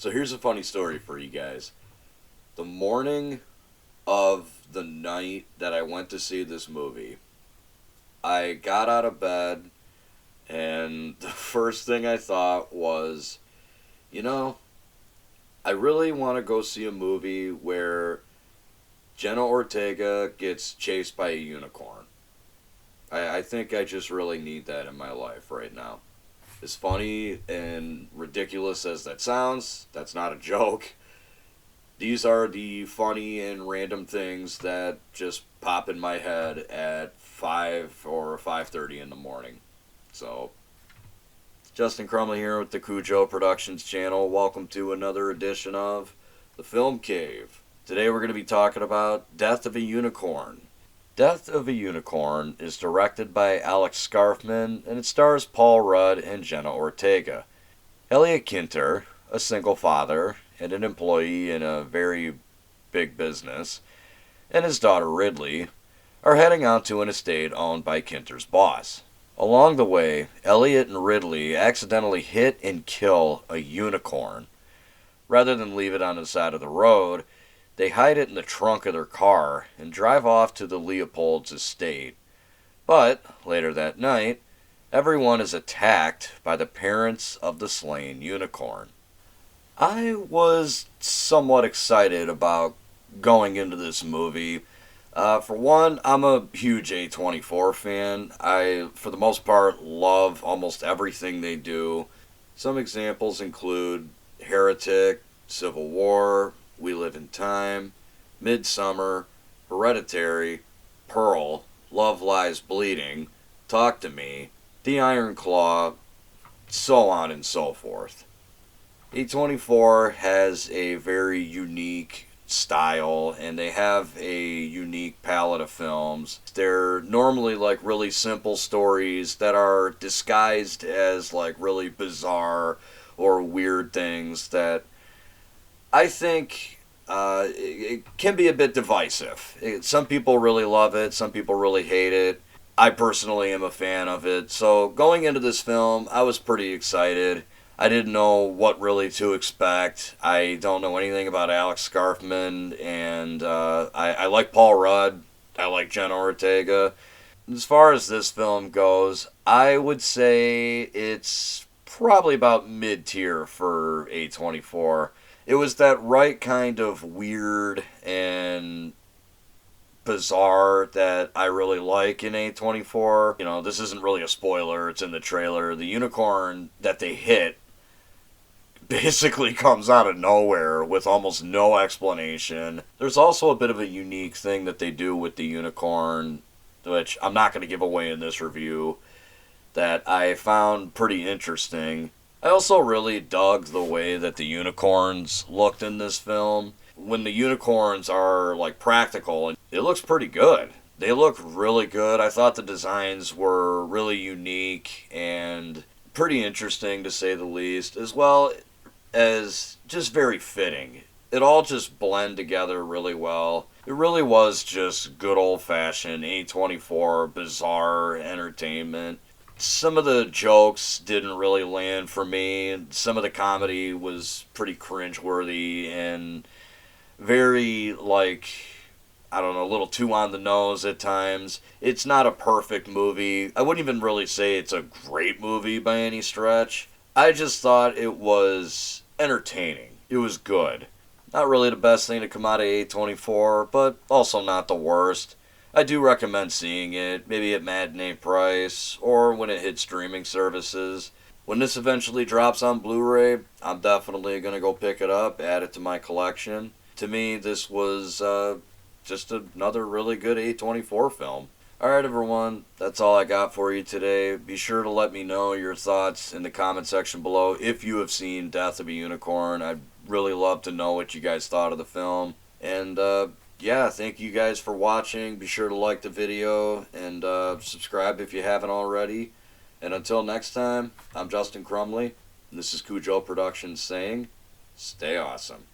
So here's a funny story for you guys. The morning of the night that I went to see this movie, I got out of bed and the first thing I thought was, you know, I really want to go see a movie where Jenna Ortega gets chased by a unicorn. I think I just really need that in my life right now. As funny and ridiculous as that sounds, that's not a joke. These are the funny and random things that just pop in my head at 5 or 5:30 in the morning. So, Justin Crumley here with the Cujo Productions channel. Welcome to another edition of The Film Cave. Today we're going to be talking about Death of a Unicorn. Death of a Unicorn is directed by Alex Scarfman and it stars Paul Rudd and Jenna Ortega. Elliot Kinter, a single father and an employee in a very big business, and his daughter Ridley are heading out to an estate owned by Kinter's boss. Along the way, Elliot and Ridley accidentally hit and kill a unicorn. Rather than leave it on the side of the road, they hide it in the trunk of their car and drive off to the Leopold's estate. But, later that night, everyone is attacked by the parents of the slain unicorn. I was somewhat excited about going into this movie. For one, I'm a huge A24 fan. I, for the most part, love almost everything they do. Some examples include Heretic, Civil War, We Live in Time, Midsummer, Hereditary, Pearl, Love Lies Bleeding, Talk to Me, The Iron Claw, so on and so forth. A24 has a very unique style and they have a unique palette of films. They're normally like really simple stories that are disguised as like really bizarre or weird things that I think it can be a bit divisive. Some people really love it, some people really hate it. I personally am a fan of it. So going into this film, I was pretty excited. I didn't know what really to expect. I don't know anything about Alex Scarfman, and I like Paul Rudd. I like Jenna Ortega. As far as this film goes, I would say it's probably about mid-tier for A24. It was that right kind of weird and bizarre that I really like in A24. You know, this isn't really a spoiler, it's in the trailer. The unicorn that they hit basically comes out of nowhere with almost no explanation. There's also a bit of a unique thing that they do with the unicorn, which I'm not going to give away in this review, that I found pretty interesting. I also really dug the way that the unicorns looked in this film. When the unicorns are like practical, it looks pretty good. They look really good. I thought the designs were really unique and pretty interesting to say the least, as well as just very fitting. It all just blend together really well. It really was just good old-fashioned A24 bizarre entertainment. Some of the jokes didn't really land for me. Some of the comedy was pretty cringeworthy and very, like, I don't know, a little too on the nose at times. It's not a perfect movie. I wouldn't even really say it's a great movie by any stretch. I just thought it was entertaining. It was good. Not really the best thing to come out of A24, but also not the worst. I do recommend seeing it, maybe at matinee price, or when it hits streaming services. When this eventually drops on Blu-ray, I'm definitely going to go pick it up, add it to my collection. To me, this was just another really good A24 film. Alright everyone, that's all I got for you today. Be sure to let me know your thoughts in the comment section below if you have seen Death of a Unicorn. I'd really love to know what you guys thought of the film. And yeah, thank you guys for watching. Be sure to like the video and subscribe if you haven't already. And until next time, I'm Justin Crumley, and this is Cujo Productions saying, stay awesome.